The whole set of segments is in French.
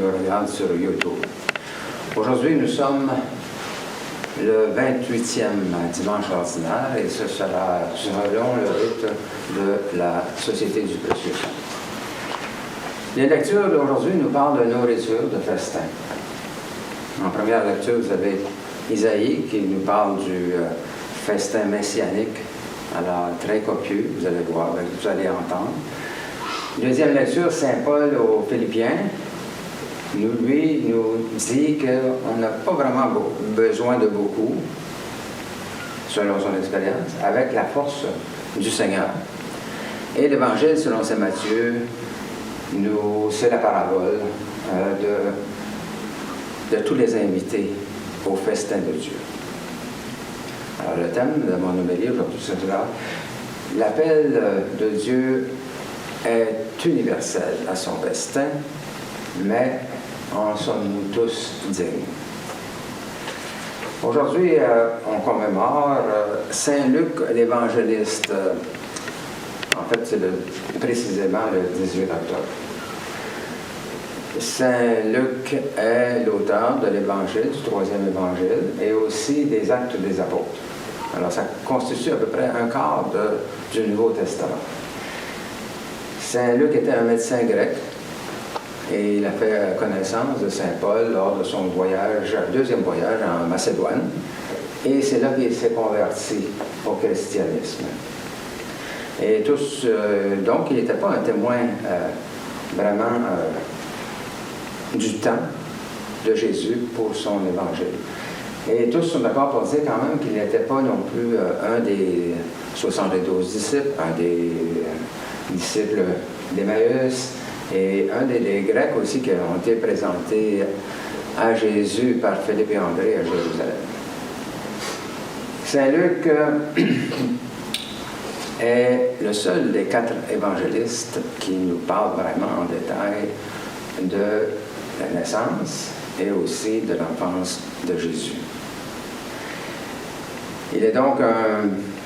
nous regardent sur YouTube. Aujourd'hui, nous sommes le 28e dimanche ordinaire et ce sera selon le rite de la Société du Précieux Sang. Les lectures d'aujourd'hui nous parlent de nourriture, de festin. En première lecture, vous avez Isaïe qui nous parle du festin messianique, alors très copieux, vous allez voir, vous allez entendre. Deuxième lecture, Saint Paul aux Philippiens, nous dit qu'on n'a pas vraiment besoin de beaucoup, selon son expérience, avec la force du Seigneur. Et l'Évangile, selon saint Matthieu, c'est la parabole de tous les invités au festin de Dieu. Alors, le thème de mon homélie aujourd'hui, c'est l'appel de Dieu est universel à son festin, mais en sommes-nous tous dignes. Aujourd'hui, on commémore Saint Luc l'évangéliste. En fait, c'est précisément le 18 octobre. Saint Luc est l'auteur de l'Évangile, du troisième Évangile, et aussi des Actes des Apôtres. Alors, ça constitue à peu près un quart du Nouveau Testament. Saint Luc était un médecin grec, et il a fait connaissance de Saint Paul lors de son deuxième voyage en Macédoine, et c'est là qu'il s'est converti au christianisme. Et tous, donc, il n'était pas un témoin vraiment du temps de Jésus pour son évangile. Et tous sont d'accord pour dire quand même qu'il n'était pas non plus un des 72 disciples, un des disciples d'Emmaüs, et un des Grecs aussi qui ont été présentés à Jésus par Philippe et André à Jérusalem. Saint Luc est le seul des 4 évangélistes qui nous parle vraiment en détail de la naissance et aussi de l'enfance de Jésus. Il est donc,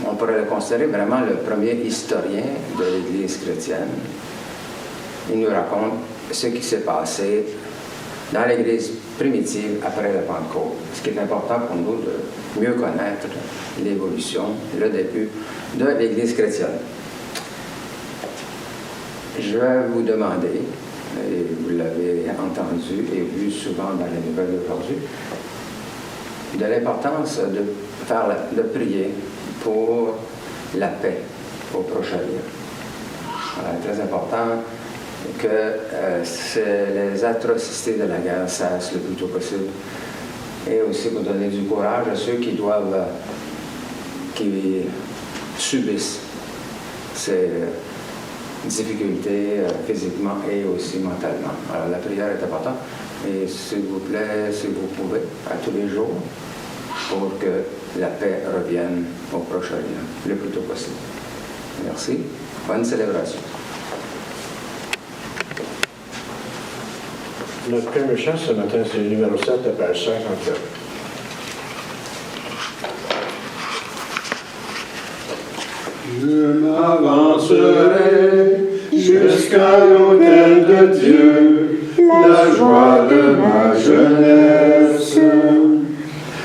on pourrait le considérer vraiment le premier historien de l'Église chrétienne. Il nous raconte ce qui s'est passé dans l'Église primitive après la Pentecôte, ce qui est important pour nous de mieux connaître l'évolution, le début de l'Église chrétienne. Je vais vous demander, et vous l'avez entendu et vu souvent dans les nouvelles d'aujourd'hui, de l'importance de prier pour la paix au Proche-Orient. C'est très important que les atrocités de la guerre cessent le plus tôt possible et aussi pour donner du courage à ceux qui subissent ces difficultés physiquement et aussi mentalement. Alors la prière est importante et s'il vous plaît, si vous pouvez, à tous les jours, pour que la paix revienne au Proche-Orient le plus tôt possible. Merci. Bonne célébration. Notre premier chant ce matin, c'est le numéro 7, à page 57. Je m'avancerai jusqu'à l'autel de Dieu, la joie de ma jeunesse.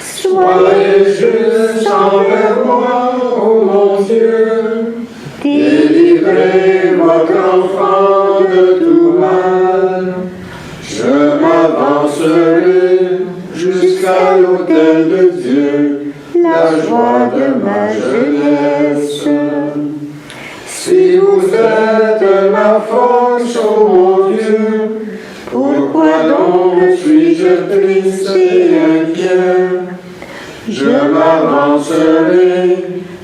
Soyez juste envers moi, ô mon Dieu, délivrez votre enfant de tout mal. Je m'avancerai jusqu'à l'autel de Dieu, la joie de ma jeunesse. Si vous êtes ma force, ô mon Dieu, pourquoi donc suis-je triste et inquiet? Je m'avancerai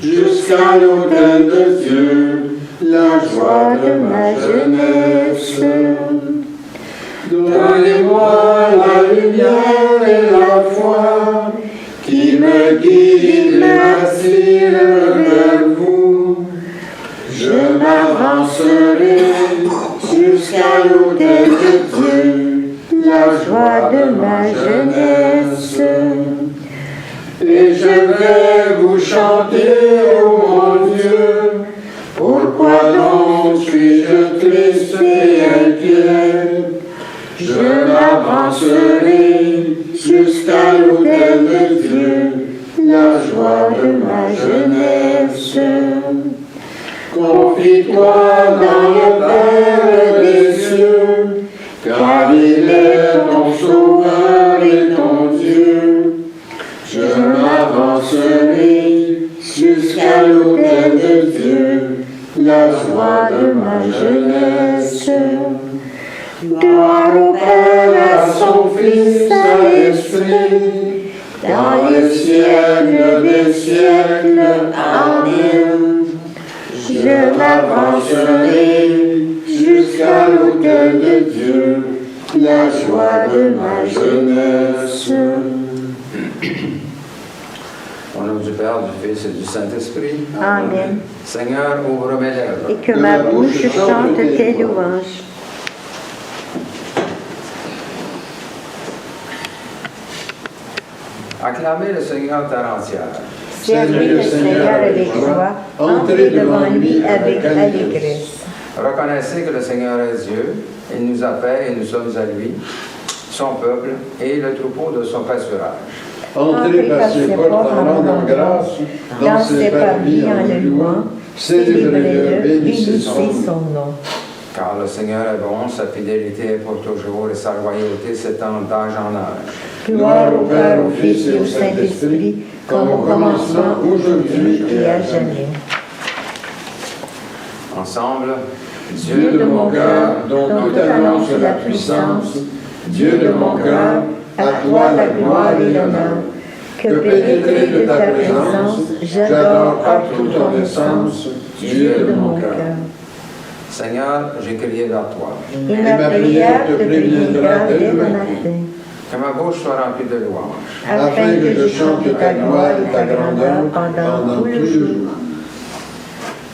jusqu'à l'autel de Dieu, la joie de ma jeunesse. Donnez-moi la lumière et la foi qui me guide, m'attire vers vous. Je m'avancerai jusqu'à l'autel de Dieu, la joie de ma jeunesse. Et je vais vous chanter, ô mon Dieu, pourquoi donc suis-je triste et inquiet? Je m'avancerai jusqu'à l'autel de Dieu, la joie de ma jeunesse. Confie-toi dans le Père des cieux, car il est ton sauveur et ton Dieu. Je m'avancerai jusqu'à l'autel de Dieu, la joie de ma jeunesse. Gloire au Père, à son Fils, à l'Esprit, dans les siècles des siècles. Amen. Je m'avancerai jusqu'à l'autel de Dieu, la joie de ma jeunesse. Au nom du Père, du Fils et du Saint-Esprit. Amen. Seigneur, ouvre mes lèvres. Et que ma bouche chante tes louanges. Acclamez le Seigneur terre entière. Servez le Seigneur avec joie, entrez devant lui avec allégresse. Reconnaissez que le Seigneur est Dieu, il nous appelle et nous sommes à lui, son peuple et le troupeau de son pâturage. Entrez par ses portes en rendant grâce, dans ses parvis en le louant, célébrez-le, bénissez son nom. Car le Seigneur est bon, sa fidélité est pour toujours et sa royauté s'étend d'âge en âge. Gloire au Père, au Fils et au Saint-Esprit, comme au commencement, aujourd'hui et à jamais. Ensemble, Dieu de mon cœur, dont tout annonce la puissance, Dieu de mon cœur, à toi la gloire et l'honneur. Que pénétré de ta présence, j'adore partout ton essence, Dieu de mon cœur. Seigneur, j'ai crié vers toi. Et ma prière te préviendra dès le matin, Que ma bouche soit remplie de louanges. afin que je chante ta gloire et ta grandeur pendant tout le jour.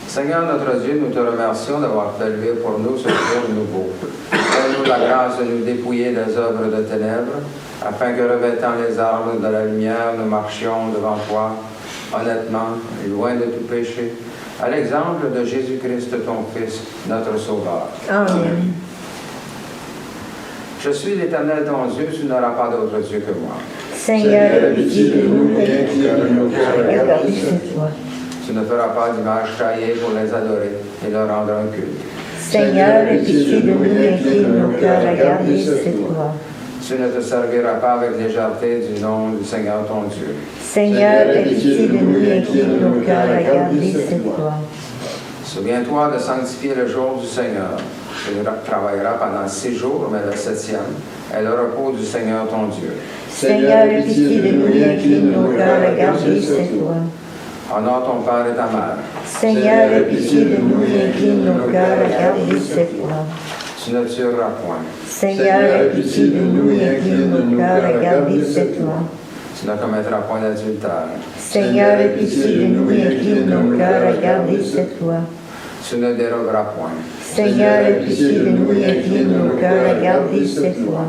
Seigneur notre Dieu, nous te remercions d'avoir fait lever pour nous ce jour nouveau. Fais-nous la grâce de nous dépouiller des œuvres de ténèbres, afin que, revêtant les armes de la lumière, nous marchions devant toi, honnêtement et loin de tout péché, à l'exemple de Jésus-Christ, ton Fils, notre Sauveur. Amen. Je suis l'Éternel ton Dieu, tu n'auras pas d'autre Dieu que moi. Seigneur, aie pitié de nous et de nos cœurs, regardez cette fois. Tu ne feras pas d'image taillée pour les adorer et leur rendre un culte. Seigneur, aie pitié de nous et incline nos cœurs à garder cette loi. Tu ne te serviras pas avec légèreté du nom du Seigneur ton Dieu. Seigneur, aie pitié de nous et incline nos cœurs à garder cette loi. Souviens-toi de sanctifier le jour du Seigneur. Tu travailleras pendant 6 jours, mais le 7e est le repos du Seigneur ton Dieu. Seigneur, aie pitié de nous et incline nos cœurs à garder cette loi. Honore ton père et ta mère. Seigneur, aie pitié de nous et incline nos cœurs à garder cette loi. Tu ne tueras point. Seigneur, aie pitié de nous et incline nos cœurs à garder cette loi. Tu ne commettras point d'adultère. Seigneur, aie pitié de nous et incline nos cœurs à garder cette loi. Tu ne déroberas point. Seigneur, aie pitié de nous et incline nos cœurs à garder cette loi.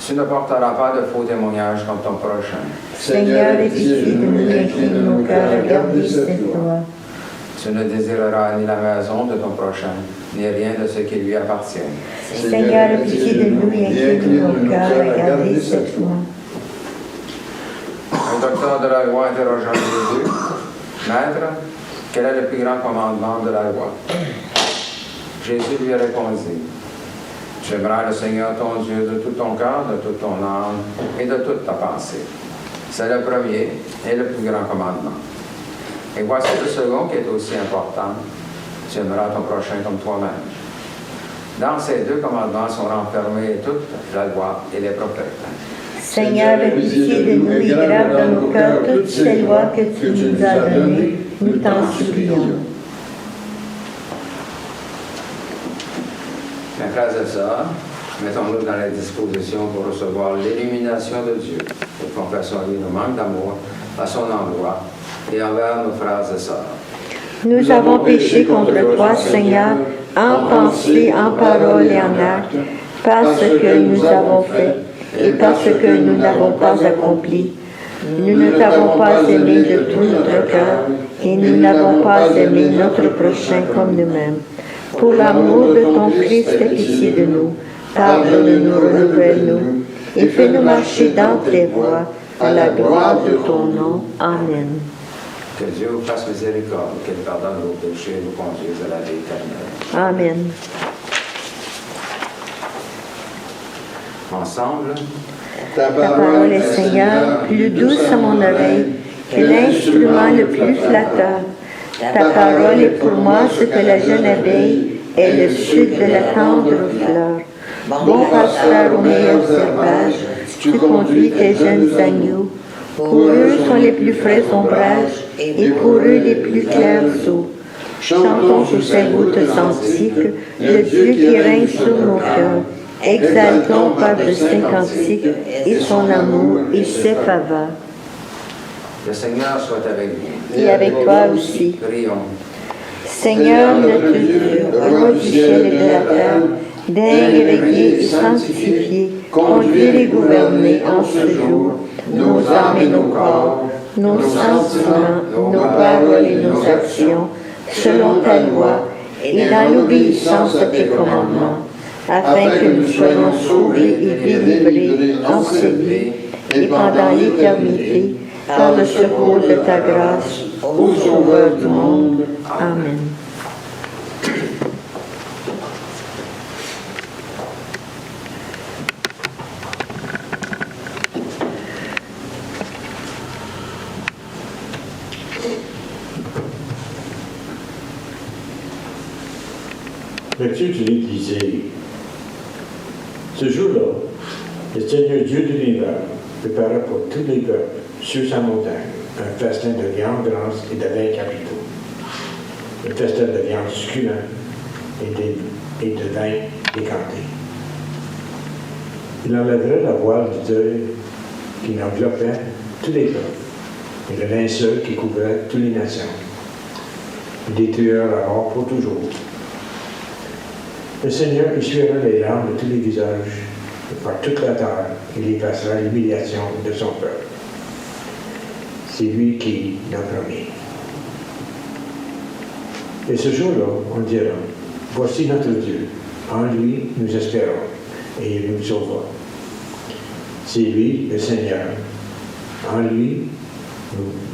Tu ne porteras pas de faux témoignages contre ton prochain. Seigneur, aie pitié de nous et incline nos cœurs à garder cette loi. Tu ne désireras ni la maison de ton prochain, ni rien de ce qui lui appartient. Seigneur, aie pitié de nous et incline nos cœurs à garder cette loi. Un docteur de la loi interrogeant Jésus, Maître, quel est le plus grand commandement de la loi? Jésus lui répondit, tu aimeras le Seigneur ton Dieu de tout ton cœur, de toute ton âme et de toute ta pensée. C'est le premier et le plus grand commandement. Et voici le second qui est aussi important. Tu aimeras ton prochain comme toi-même. Dans ces 2 commandements sont renfermés toute la loi et les prophètes. Seigneur, aie pitié de nous et grave dans nos cœurs toutes ces lois que tu nous as données, nous t'en supplions. Mes frères et sœurs, mettons-nous dans les dispositions pour recevoir l'illumination de Dieu. Et confessons-lui nos manques d'amour à son endroit et envers nos frères et sœurs. Nous avons péché contre toi, Seigneur, en pensée, en parole et en acte, parce que nous avons fait et parce que nous n'avons pas accompli. Nous ne t'avons pas aimé de tout notre cœur et nous n'avons pas aimé notre prochain comme nous-mêmes. Pour l'amour de ton Christ, aie pitié de nous. Pardonne-nous, renouvelle-nous, et fais-nous marcher dans tes voies, à la gloire de ton nom. Amen. Que Dieu vous fasse miséricorde, qu'il pardonne vos péchés et vous conduise à la vie éternelle. Amen. Ensemble, Ta Ta parole est, Seigneur, plus douce à mon oreille que l'instrument le plus flatteur. Ta parole est pour moi ce que la jeune abeille est le sucre de la tendre fleur. Bon pasteur aux meilleurs herbages, tu conduis tes jeunes agneaux. Pour eux sont les plus frais ombrages, et pour eux les plus clairs eaux. Chantons sous ces voûtes antiques le Dieu qui règne sur nos cœurs. Exaltons par de saints cantiques et son amour et ses faveurs. le Seigneur soit avec vous. Et avec toi aussi. Prions. Seigneur notre Dieu, roi du ciel et de la terre, daigne régner et sanctifier, conduire et gouverner en ce jour nos âmes et nos corps, nos sentiments, nos paroles et nos actions, selon ta loi, et dans l'obéissance à tes commandements, afin que nous soyons sauvés et délivrés en ce vie et pendant l'éternité, par le secours de ta grâce, ô Sauveur du monde. Amen. Lecture du livre d'Isaïe. Ce jour-là, le Seigneur Dieu de l'univers prépara pour tous les peuples, sur sa montagne, un festin de viande grasse et de vins capitaux. Un festin de viande succulente et de vin décanté. Il enlèverait la voile du deuil qui enveloppait tous les peuples, et le linceul qui couvrait toutes les nations. Il détruira la mort pour toujours. Le Seigneur essuiera les larmes de tous les visages, et par toute la terre, il effacera l'humiliation de son peuple. C'est lui qui l'a promis. Et ce jour-là, on dira, voici notre Dieu, en lui nous espérons, et il nous sauvera. C'est lui, le Seigneur, en lui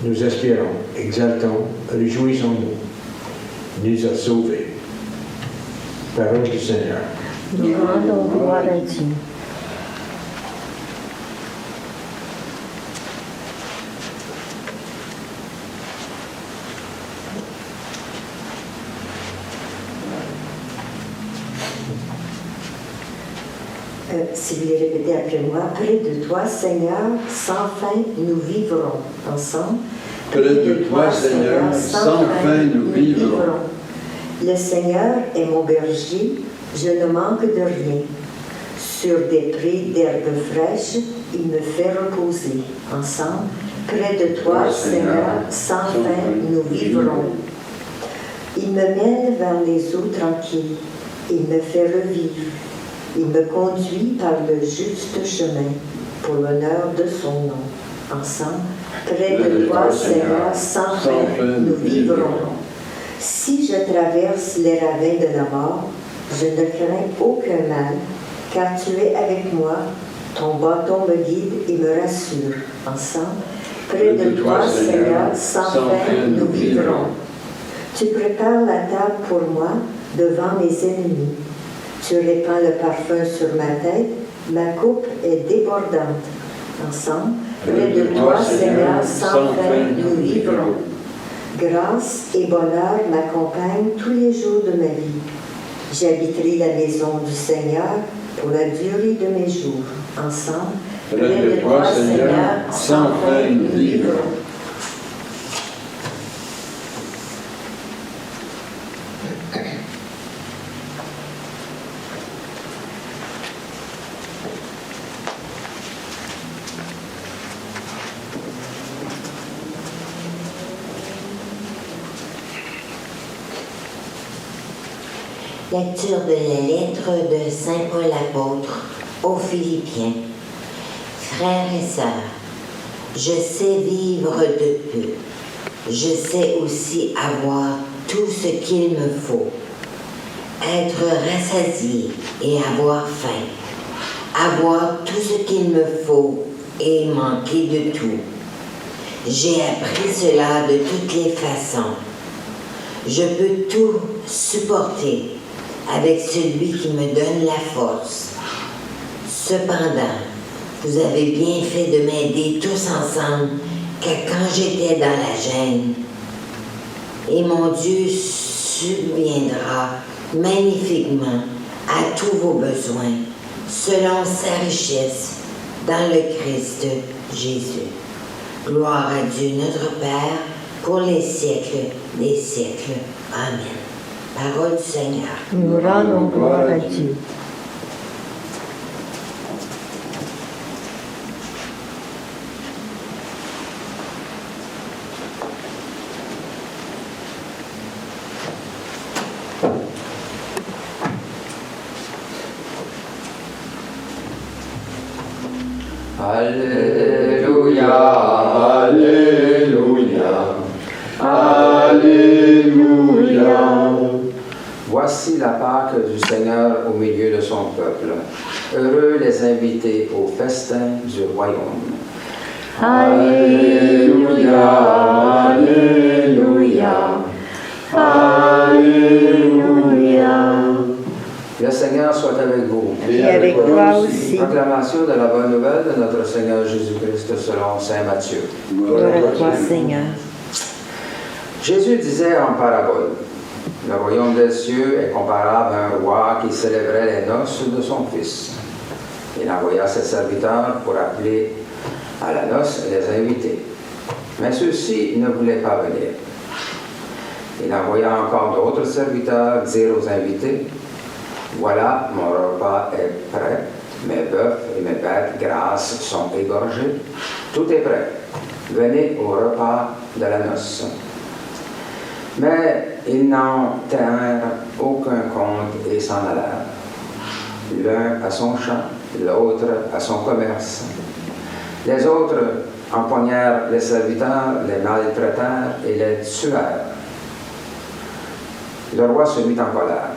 nous espérons, exaltons, réjouissons-nous. Il nous a sauvés. Parole du Seigneur. Nous rendons gloire à Dieu. Si vous les répétez après moi, près de toi, Seigneur, sans fin, nous vivrons ensemble. Près de toi, Seigneur, sans fin, nous vivrons. Le Seigneur est mon berger, je ne manque de rien. Sur des prés d'herbes fraîches, il me fait reposer. Ensemble, près de toi, Seigneur, sans fin, nous vivrons. Il me mène vers les eaux tranquilles, il me fait revivre. Il me conduit par le juste chemin, pour l'honneur de son nom. Ensemble, près de toi, Seigneur, sans fin, nous vivrons. Si je traverse les ravins de la mort, je ne crains aucun mal, car tu es avec moi, ton bâton me guide et me rassure. Ensemble, près de toi, Seigneur, sans fin, nous vivrons. Tu prépares la table pour moi devant mes ennemis. Tu répands le parfum sur ma tête, ma coupe est débordante. Ensemble, près de toi, Seigneur, sans fin, nous vivrons. Grâce et bonheur m'accompagnent tous les jours de ma vie. J'habiterai la maison du Seigneur pour la durée de mes jours. Ensemble, près de toi, Seigneur, sans fin, nous vivrons. Lecture de la lettre de Saint Paul apôtre aux Philippiens. Frères et sœurs, je sais vivre de peu. Je sais aussi avoir tout ce qu'il me faut. être rassasié et avoir faim, avoir tout ce qu'il me faut et manquer de tout. J'ai appris cela de toutes les façons. Je peux tout supporter avec celui qui me donne la force. Cependant, vous avez bien fait de m'aider tous ensemble quand j'étais dans la gêne. Et mon Dieu subviendra magnifiquement à tous vos besoins, selon sa richesse dans le Christ Jésus. Gloire à Dieu notre Père, pour les siècles des siècles. Amen. Parole du Seigneur. Nous rendons gloire à Dieu. Alléluia, Alléluia, Alléluia. Voici la Pâque du Seigneur au milieu de son peuple. Heureux les invités au festin du royaume. Alléluia, Alléluia, Alléluia. Le Seigneur soit avec vous. Et avec toi aussi. Proclamation de la bonne nouvelle de notre Seigneur Jésus-Christ selon saint Matthieu. Gloire à toi, Seigneur. Jésus disait en parabole, le royaume des cieux est comparable à un roi qui célébrait les noces de son fils. Il envoya ses serviteurs pour appeler à la noce les invités. Mais ceux-ci ne voulaient pas venir. Il envoya encore d'autres serviteurs dire aux invités, « Voilà, mon repas est prêt, mes bœufs et mes bêtes grasses sont égorgés, tout est prêt. Venez au repas de la noce. » Mais ils n'en tinrent aucun compte et s'en allèrent. L'un à son champ, l'autre à son commerce. Les autres empoignèrent les serviteurs, les maltraitèrent et les tuèrent. Le roi se mit en colère.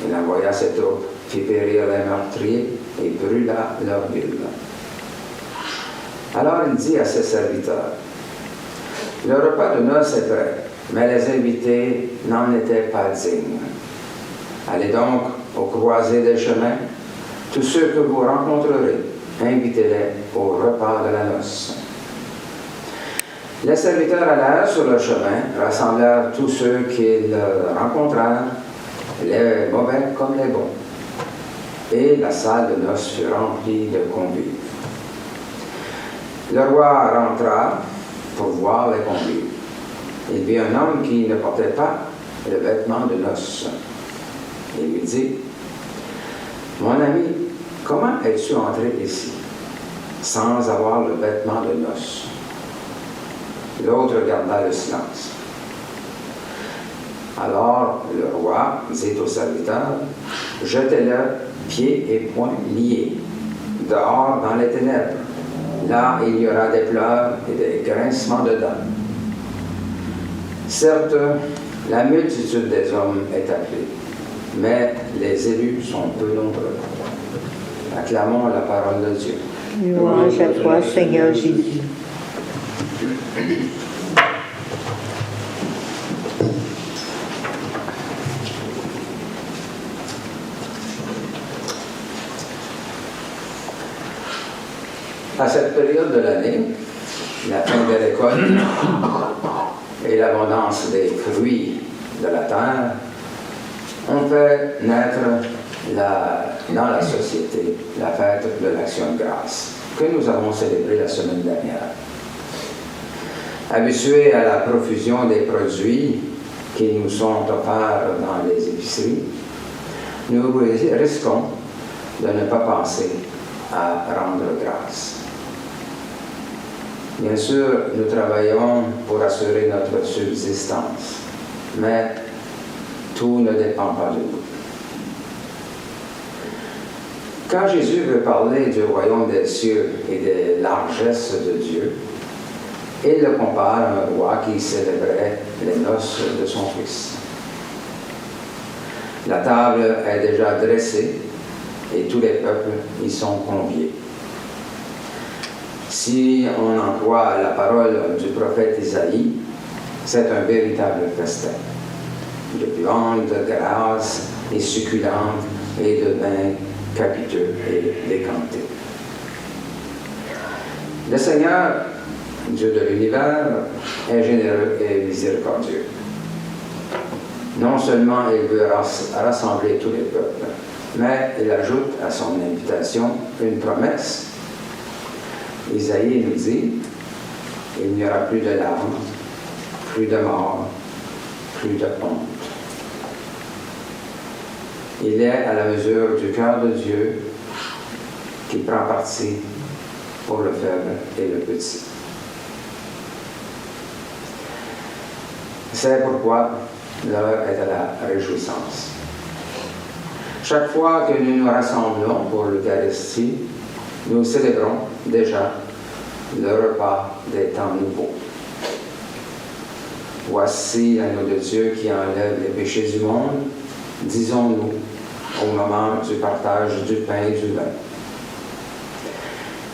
Il envoya ses troupes, fit périr les meurtriers et brûla leur ville. Alors il dit à ses serviteurs, « Le repas de noces est prêt, mais les invités n'en étaient pas dignes. Allez donc aux croisées des chemins, tous ceux que vous rencontrerez, invitez-les au repas de la noce. » Les serviteurs allèrent sur le chemin, rassemblèrent tous ceux qu'ils rencontrèrent, les mauvais comme les bons. Et la salle de noces fut remplie de convives. Le roi rentra pour voir les convives. Il vit un homme qui ne portait pas le vêtement de noces. Il lui dit, « Mon ami, comment es-tu entré ici, sans avoir le vêtement de noces? » L'autre garda le silence. Alors le roi dit aux serviteurs, « Jetez-le pieds et poings liés, dehors dans les ténèbres. Là, il y aura des pleurs et des grincements de dents. » Certes, la multitude des hommes est appelée, mais les élus sont peu nombreux. Acclamons la parole de Dieu. Louange à toi, Seigneur Jésus. À cette période de l'année, la fin des récoltes et l'abondance des fruits de la terre ont fait naître dans la société la fête de l'Action de grâce que nous avons célébrée la semaine dernière. Habitués à la profusion des produits qui nous sont offerts dans les épiceries, nous risquons de ne pas penser à rendre grâce. Bien sûr, nous travaillons pour assurer notre subsistance, mais tout ne dépend pas de nous. Quand Jésus veut parler du royaume des cieux et des largesses de Dieu, il le compare à un roi qui célébrait les noces de son fils. La table est déjà dressée et tous les peuples y sont conviés. Si on emploie la parole du prophète Isaïe, c'est un véritable festin de viande grasse et succulente et de vin capiteux et décanté. Le Seigneur, Dieu de l'univers, est généreux et miséricordieux. Non seulement il veut rassembler tous les peuples, mais il ajoute à son invitation une promesse. Isaïe nous dit, il n'y aura plus de larmes, plus de mort, plus de honte. Il est à la mesure du cœur de Dieu qui prend parti pour le faible et le petit. C'est pourquoi l'heure est à la réjouissance. Chaque fois que nous nous rassemblons pour l'Eucharistie, nous célébrons déjà le repas des temps nouveaux. Voici l'agneau de Dieu qui enlève les péchés du monde, disons-nous au moment du partage du pain et du vin.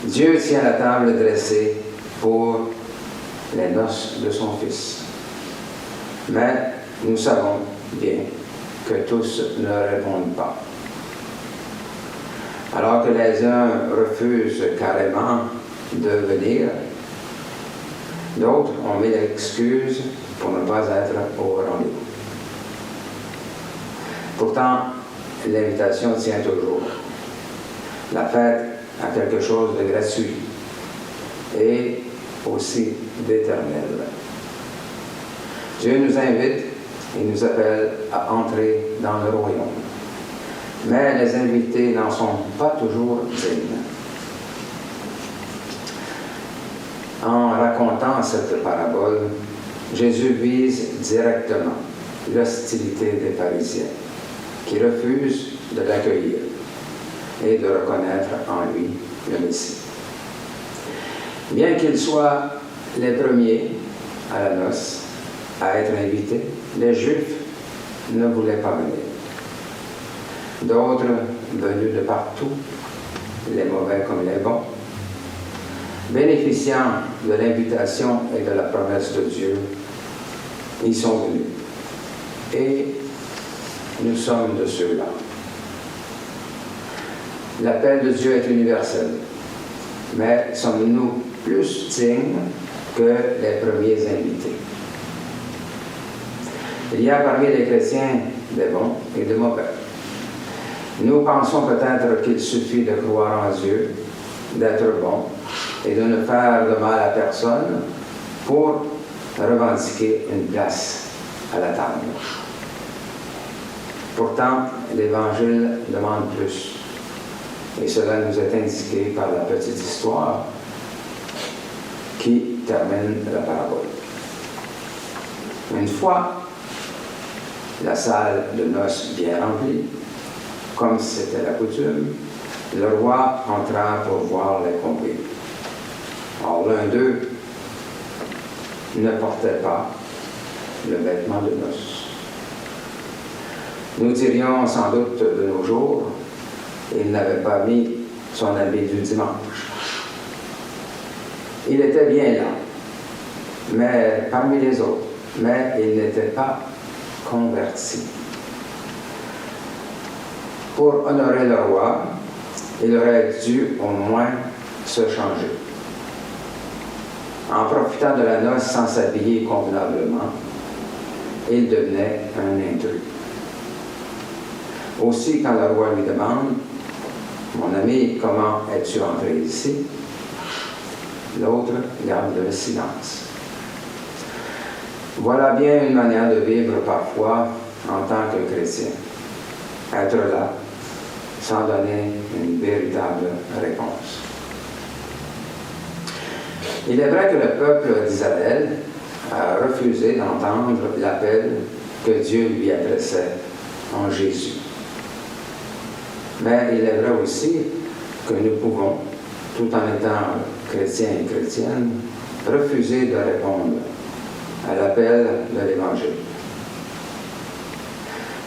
Dieu tient la table dressée pour les noces de son Fils. Mais nous savons bien que tous ne répondent pas. Alors que les uns refusent carrément de venir, d'autres ont mis l'excuse pour ne pas être au rendez-vous. Pourtant, l'invitation tient toujours. La fête a quelque chose de gratuit et aussi d'éternel. Dieu nous invite et nous appelle à entrer dans le royaume. Mais les invités n'en sont pas toujours dignes. En racontant cette parabole, Jésus vise directement l'hostilité des pharisiens, qui refusent de l'accueillir et de reconnaître en lui le Messie. Bien qu'ils soient les premiers à la noce à être invités, les Juifs ne voulaient pas venir. D'autres, venus de partout, les mauvais comme les bons, bénéficiant de l'invitation et de la promesse de Dieu, ils sont venus. Et nous sommes de ceux-là. L'appel de Dieu est universel, mais sommes-nous plus dignes que les premiers invités? Il y a parmi les chrétiens des bons et des mauvais. Nous pensons peut-être qu'il suffit de croire en Dieu, d'être bon et de ne faire de mal à personne pour revendiquer une place à la table. Pourtant, l'Évangile demande plus. Et cela nous est indiqué par la petite histoire qui termine la parabole. Une fois la salle de noces bien remplie, comme c'était la coutume, le roi entra pour voir les convives. Or, l'un d'eux ne portait pas le vêtement de noces. Nous dirions sans doute de nos jours, il n'avait pas mis son habit du dimanche. Il était bien là, mais parmi les autres, mais il n'était pas converti. Pour honorer le roi, il aurait dû au moins se changer. En profitant de la noce sans s'habiller convenablement, il devenait un intrus. Aussi, quand le roi lui demande « Mon ami, comment es-tu entré ici ?» l'autre garde le silence. Voilà bien une manière de vivre parfois en tant que chrétien. Être là, sans donner une véritable réponse. Il est vrai que le peuple d'Israël a refusé d'entendre l'appel que Dieu lui adressait en Jésus. Mais il est vrai aussi que nous pouvons, tout en étant chrétiens et chrétiennes, refuser de répondre à l'appel de l'Évangile.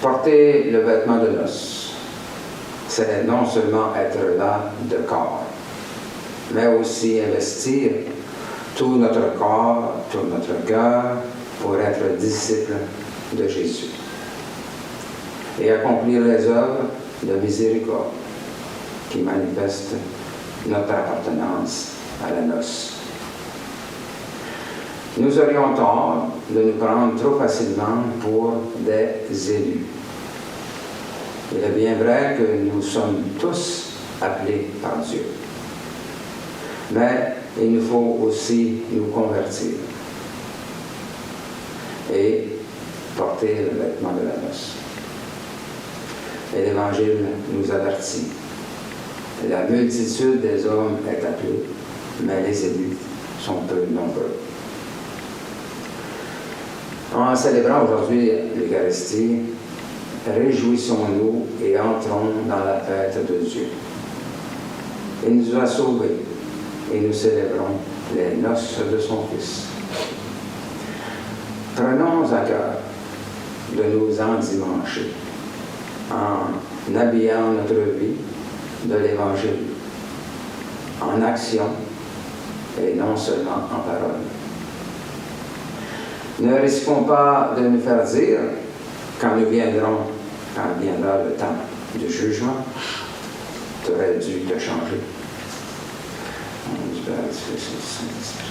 Porter le vêtement de noces, c'est non seulement être là de corps, mais aussi investir tout notre corps, tout notre cœur pour être disciple de Jésus et accomplir les œuvres de miséricorde qui manifestent notre appartenance à la noce. Nous aurions tort de nous prendre trop facilement pour des élus. Il est bien vrai que nous sommes tous appelés par Dieu. Mais il nous faut aussi nous convertir et porter le vêtement de la noce. Et l'Évangile nous avertit. La multitude des hommes est appelée, mais les élus sont peu nombreux. En célébrant aujourd'hui l'Eucharistie, réjouissons-nous et entrons dans la fête de Dieu. Il nous a sauvés et nous célébrons les noces de son Fils. Prenons à cœur de nous endimancher en habillant notre vie de l'Évangile, en action et non seulement en parole. Ne risquons pas de nous faire dire, quand viendra le temps du jugement, tu aurais dû te changer. Du Père, du Fils et du Saint-Esprit.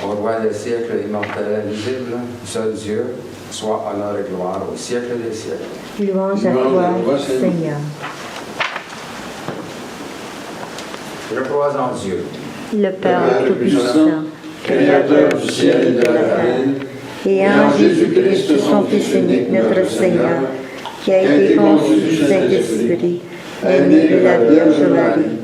Au roi des siècles, immortel, invisible, seul Dieu, soit honneur et gloire au siècle des siècles. Louange à toi, Seigneur. Je crois en Dieu, Le Père Tout-Puissant, Créateur du ciel et de la terre, et en Jésus-Christ, son Fils unique, notre Seigneur, qui a été conçu du Saint-Esprit, est né de la Vierge Marie,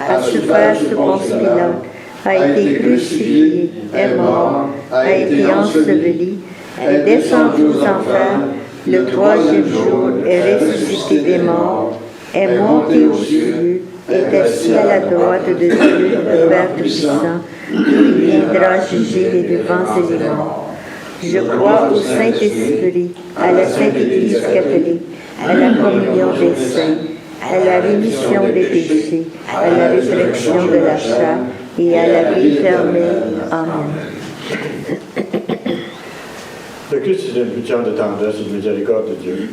a souffert sous Ponce Pilate, a été crucifié, est mort, a été enseveli, est descendu aux enfers, le troisième jour est ressuscité des morts, est monté aux cieux, est assis à la droite de Dieu, le Père Tout-Puissant, il viendra juger les vivants et les morts. Je crois au Saint-Esprit, à la Sainte Église catholique, à la communion des saints, à la rémission des péchés, à la résurrection de la chair et à la vie éternelle. Amen. Le Christ est une impulsion de tendresse et de miséricorde de Dieu.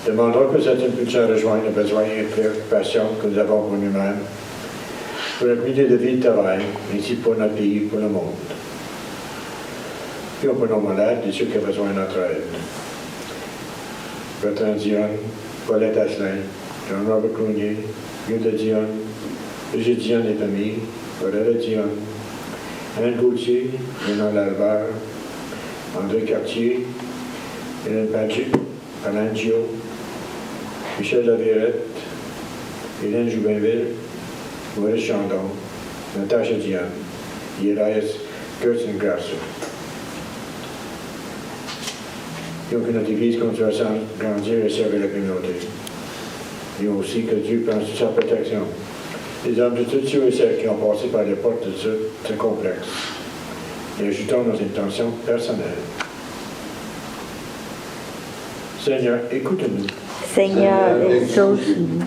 Demandons que cette impulsion rejoigne nos besoins et préoccupations que nous avons pour nous-mêmes, pour notre milieu de vie et de travail, ainsi pour notre pays et pour le monde. Prions pour nos malades et ceux qui ont besoin de notre aide. Bertrand Dion, Paulette Asselin, Jean-Robert Clounier, Guy Dion, Brigitte Dion et famille, Aurélie Dion, Anne Gauthier, Léon Lalbert, André Cartier, Hélène Patrick, Alain Gio, Michel Lavirette, Hélène Joubinville, Maurice Chandon, Natacha Dion, et Elias Gertzengrasser. Prions que notre Église continue à grandir et servir la communauté. Prions aussi que Dieu pense toute sa protection. Les hommes de tous ceux et celles qui ont passé par les portes de ce complexe. Et ajoutons nos intentions personnelles. Seigneur, écoute-nous. Seigneur, exauce-nous.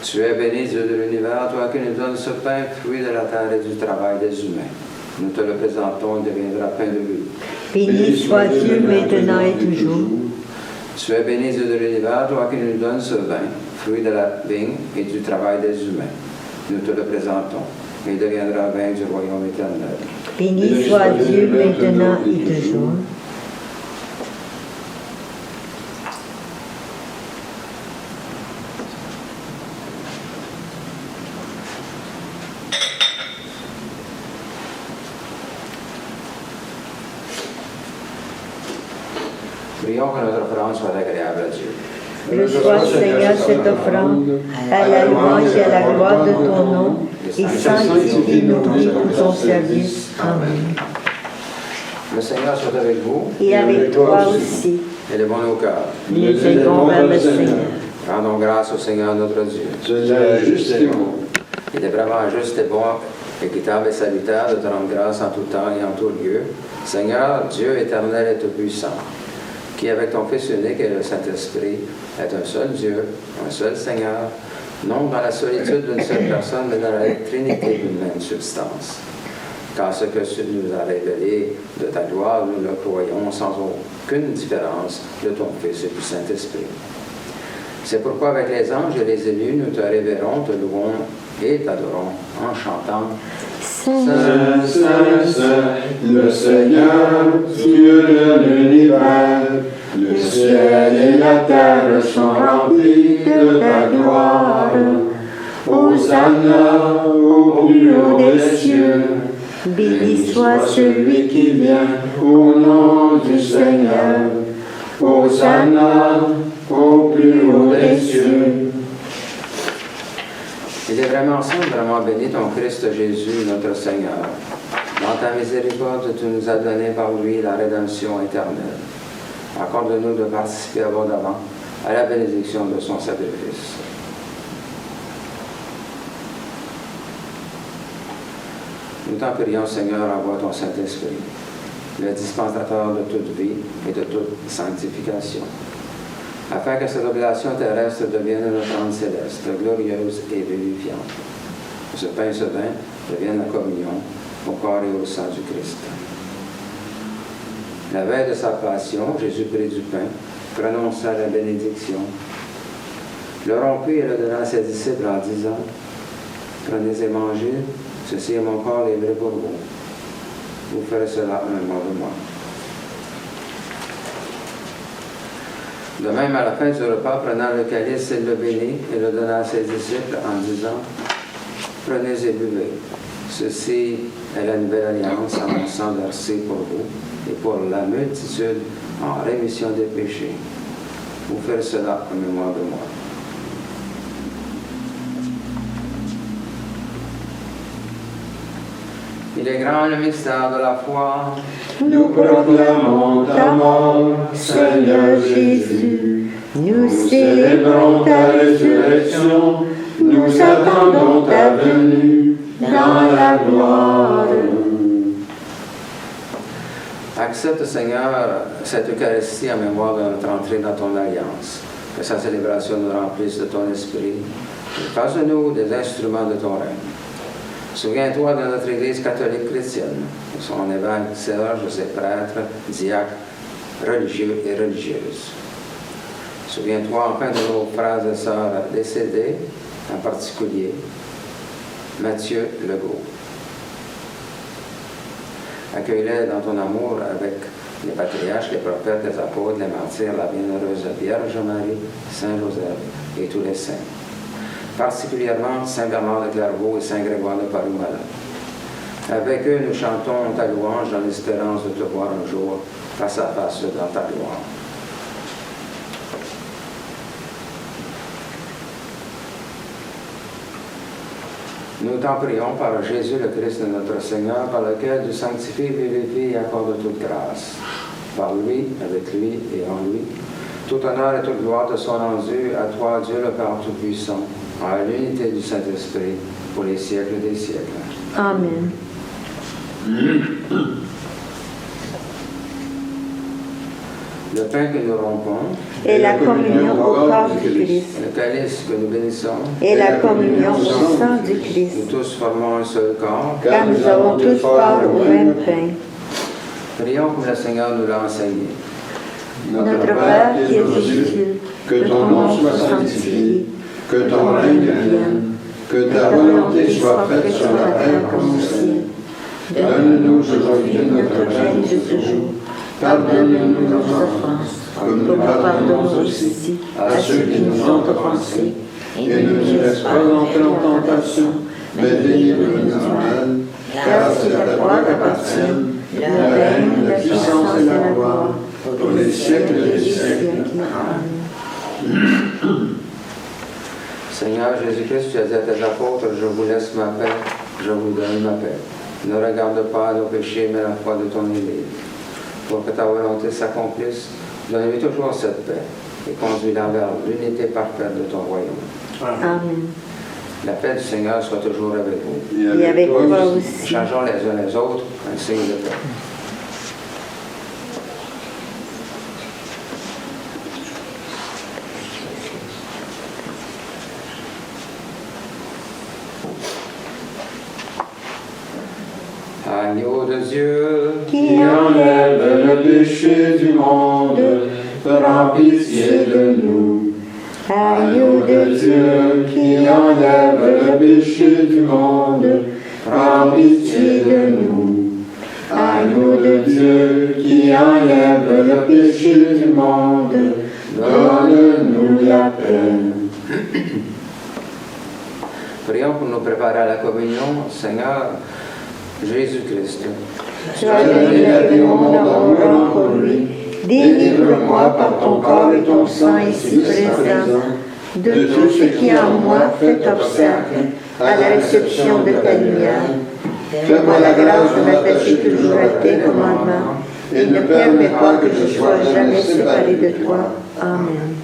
Tu es béni, Dieu de l'univers, toi qui nous donnes ce pain, fruit de la terre et du travail des humains. Nous te le présentons, il deviendra pain de vie. Béni soit Dieu maintenant et toujours. Tu es béni, Dieu de l'univers, toi qui nous donnes ce vin, fruit de la vigne et du travail des humains. Nous te le présentons, et il deviendra vin du royaume éternel. Béni soit Dieu maintenant et toujours. Prions que notre offrande soit agréable à Dieu. Reçois, Seigneur, cette offrande à la louange et à la gloire de ton nom et sanctifie nos vies pour ton service. Amen. Le Seigneur soit avec vous. Et avec toi aussi. Et le bon au cœur. Nous élevons vers le Seigneur. Rendons grâce au Seigneur notre Dieu. C'est juste et bon. Il est vraiment juste et bon, équitable et salutaire de te rendre grâce en tout temps et en tout lieu. Seigneur, Dieu éternel et tout-puissant, qui avec ton Fils unique et le Saint-Esprit est un seul Dieu, un seul Seigneur, non dans la solitude d'une seule personne, mais dans la Trinité d'une même substance. Car ce que tu nous as révélé de ta gloire, nous le croyons sans aucune différence de ton Fils et du Saint-Esprit. C'est pourquoi avec les anges et les élus, nous te révérons, te louons et t'adorons en chantant Saint, Saint, Saint, Saint, le Seigneur, Dieu de l'univers, le ciel et la terre sont remplis de ta gloire. Hosanna au plus haut des cieux. béni soit celui qui vient au nom du Seigneur. Hosanna au plus haut des cieux. Il est vraiment saint, vraiment béni ton Christ Jésus, notre Seigneur. Dans ta miséricorde, tu nous as donné par lui la rédemption éternelle. Accorde-nous de participer abondamment à la bénédiction de son sacrifice. Nous t'en prions, Seigneur, envoie ton Saint-Esprit, le dispensateur de toute vie et de toute sanctification, afin que cette oblation terrestre devienne une offrande céleste, glorieuse et vivifiante. Que ce pain et ce vin deviennent la communion au corps et au sang du Christ. La veille de sa passion, Jésus prit du pain, prononça la bénédiction, le rompit et le donna à ses disciples en disant « Prenez et mangez, ceci est mon corps livré pour vous. Vous ferez cela en mémoire de moi. » De même, à la fin du repas, prenant le calice, il le bénit et le donna à ses disciples en disant « Prenez et buvez. Ceci est la nouvelle alliance en mon sang versé pour vous et pour la multitude en rémission des péchés. Vous ferez cela en mémoire de moi. » Il est grand le mystère de la foi. Nous proclamons ta mort, Seigneur Jésus. Nous célébrons ta résurrection. Nous attendons ta venue dans la gloire. Accepte, Seigneur, cette Eucharistie en mémoire de notre entrée dans ton alliance. Que sa célébration nous remplisse de ton esprit. Fasse-nous des instruments de ton règne. Souviens-toi de notre Église catholique chrétienne, de son évêque Serge, de ses prêtres, diacres, religieux et religieuses. Souviens-toi enfin de nos frères et sœurs décédés, en particulier Mathieu Legault. Accueille-les dans ton amour avec les patriarches, les prophètes, les apôtres, les martyrs, la bienheureuse Vierge Marie, Saint Joseph et tous les saints. Particulièrement Saint Bernard de Clairvaux et Saint Grégoire de Palumala. Avec eux, nous chantons ta louange dans l'espérance de te voir un jour face à face dans ta gloire. Nous t'en prions par Jésus le Christ notre Seigneur, par lequel tu sanctifies, vivifies et accordes toute grâce. Par lui, avec lui et en lui, tout honneur et toute gloire te sont rendus à toi, Dieu le Père Tout-Puissant, à l'unité du Saint-Esprit, pour les siècles des siècles. Amen. le pain que nous rompons, et la communion au corps du Christ, le calice que nous bénissons, et la communion au sang du nous Christ, tous formons un seul corps. car nous avons tous part au même pain. Prions comme le Seigneur nous l'a enseigné. Notre Père qui es aux cieux, que ton nom soit sanctifié, que ton règne vienne, que ta volonté soit faite sur la terre comme au ciel. Donne-nous aujourd'hui notre pain de ce jour. Pardonne-nous nos offenses, comme nous pardonnons aussi à ceux qui nous ont offensés. Et ne nous laisse pas entrer en tentation, mais délivre-nous du mal, car c'est à toi qu'appartiennent le règne, la puissance et la gloire, pour les siècles des siècles. Amen. Seigneur Jésus-Christ, tu as dit à tes apôtres, je vous laisse ma paix, je vous donne ma paix. Ne regarde pas à nos péchés, mais la foi de ton Église. Pour que ta volonté s'accomplisse, donne-lui toujours cette paix et conduis-la vers l'unité parfaite de ton royaume. Amen. La paix du Seigneur soit toujours avec vous. Et avec toi aussi. Changeons les uns les autres un signe de paix. Agneau de Dieu, Qui enlève le péché du monde, prends pitié de nous. agneau de Dieu, qui enlève le péché du monde, prends pitié de nous. Agneau de Dieu, qui enlève le péché du monde, donne-nous la paix. prions pour nous préparer à la communion, Seigneur Jésus-Christ. tu as donné la vie au monde en mourant pour lui. Délivre-moi par ton corps et ton sang ici présent de tout ce qui en moi fait obstacle à la réception de ta lumière. Fais-moi la grâce de m'attacher toujours à tes commandements et ne permets pas que je sois jamais séparé de toi. Amen.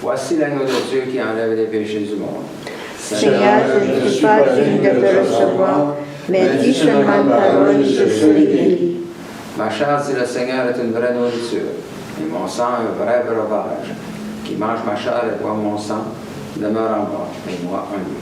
Voici l'agneau de Dieu qui enlève les péchés du monde. Seigneur, je ne suis pas digne de te recevoir, mais dis seulement une parole et je serai guéri. Ma chair, dit le Seigneur, est une vraie nourriture, et mon sang un vrai breuvage. Qui mange ma chair et boit mon sang demeure en moi, et moi en lui.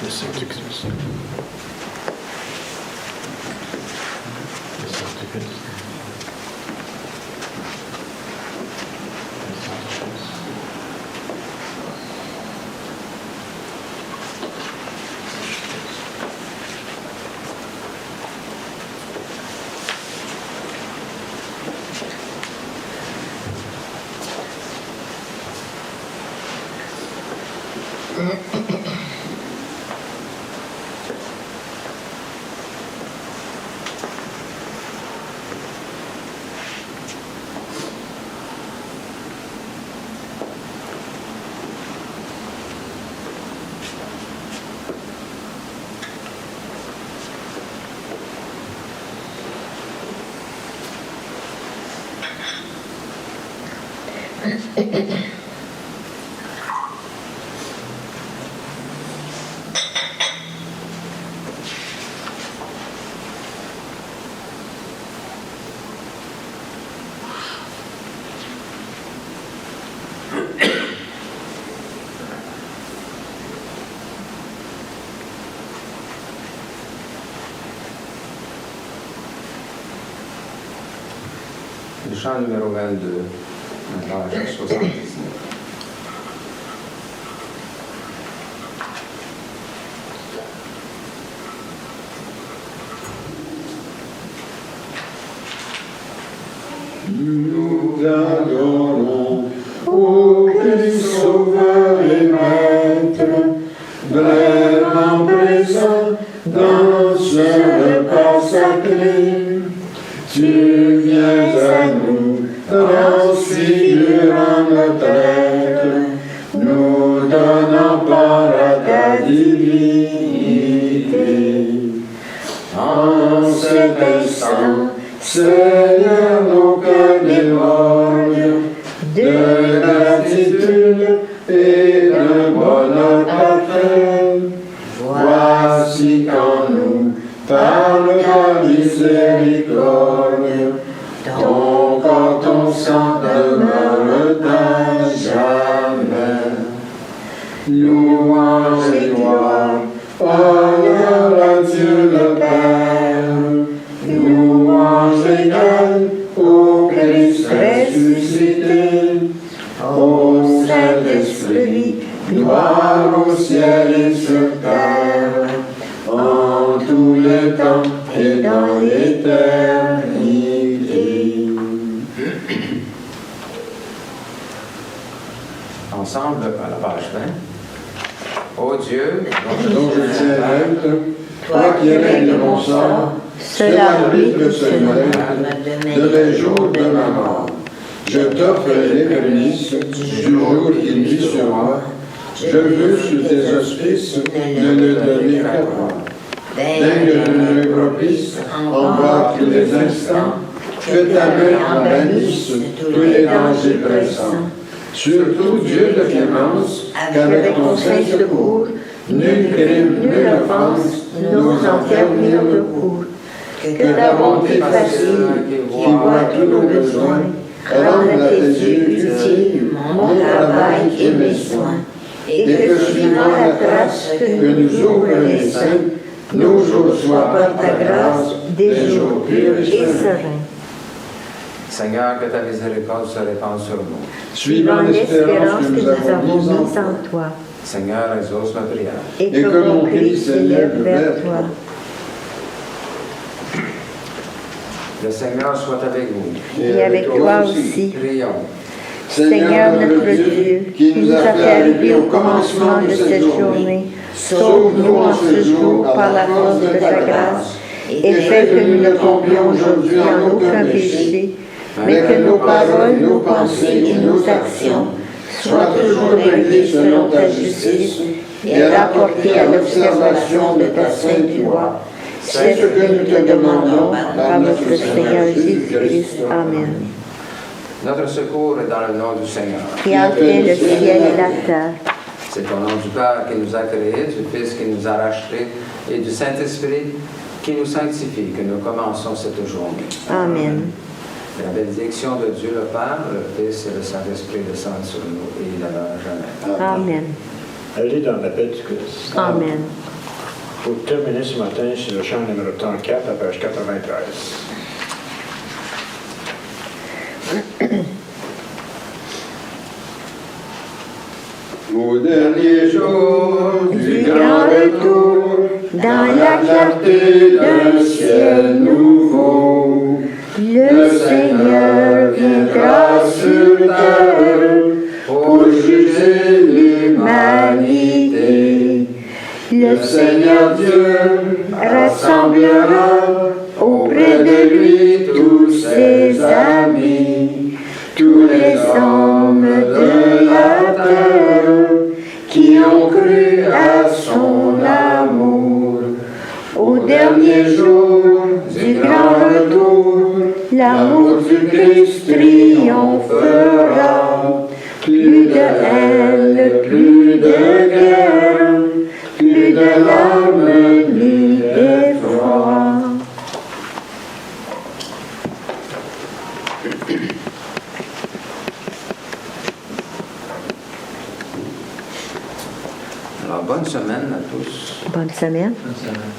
Le sang du Christ. Le sang du Christ. Le chant numéro 22. page 79. Nous adorons, ô Christ sauveur et maître, vraiment présent dans ce repas sacré. Tu viens à nous, transfigurant notre être, nous donnant part à ta divinité. En cet instant, Seigneur, nos cœurs débordent de gratitude et de bonheur parfait. Voici qu'en nous, par ta miséricorde, ton corps, ton sang demeure à jamais. Louange et gloire, honneur à Dieu le Père. Louange égale au Christ ressuscité, au Saint-Esprit, gloire au ciel et sur terre, en tous les temps et dans l'éternité. Ensemble, à la page 20. Ô Dieu, dont je tiens maître, toi qui règnes de mon sort, seul arbitre se lève de les jours de ma mort. Je t'offre les prémices du jour qu'il vit sur moi. Je veux sous tes auspices ne le donner qu'à toi. Daigne devenir propice, en voir tous les instants, que ta main en bannisse tous les dangers pressants. Surtout Dieu de clémence, qu'avec ton saint secours, nul crime, nulle offense n'ose en faire venir le cours. Que ta bonté facile, qui voit tous nos besoins, rende à tes yeux utile mon travail et mes soins, et que suivant la trace que nous ouvrent les saints, nos jours soient par ta grâce des jours purs et sereins. Seigneur, que ta miséricorde se répande sur nous. Suivant l'espérance que nous avons mise en toi, Seigneur, exauce ma prière. et que mon cri s'élève vers toi. Le Seigneur soit avec vous. Et avec toi aussi. Prions. Seigneur notre Dieu, qui nous a fait arriver au commencement de cette journée, sauve-nous en ce jour par la force de ta grâce, et fais que nous ne tombions aujourd'hui en aucun péché, mais que nos paroles, nos pensées et nos actions soient toujours réglées selon ta justice et rapportées à l'observation de ta sainte loi. C'est ce que nous te demandons par notre Seigneur Jésus-Christ. Amen. Notre secours est dans le nom du Seigneur. Qui a fait le ciel et la terre. C'est au nom du Père qui nous a créés, du Fils qui nous a rachetés et du Saint-Esprit qui nous sanctifie que nous commençons cette journée. Amen. La bénédiction de Dieu le Père, le Fils et le Saint-Esprit descendent sur nous et il demeure jamais. Amen. Allez dans la paix du Christ. Amen. Pour terminer ce matin, c'est le chant numéro 34, à page 93. Au dernier jour Du grand retour, dans la clarté d'un ciel nouveau, le Seigneur viendra sur terre pour juger l'humanité. Le Seigneur Dieu rassemblera auprès de lui tous ses amis, tous les hommes de la terre qui ont cru à son amour. Au dernier jour du grand retour, l'amour du Christ triomphera. Plus de haine, plus de guerre, plus de larmes ni d'effroi. Alors, bonne semaine à tous. Bonne semaine. Bonne semaine.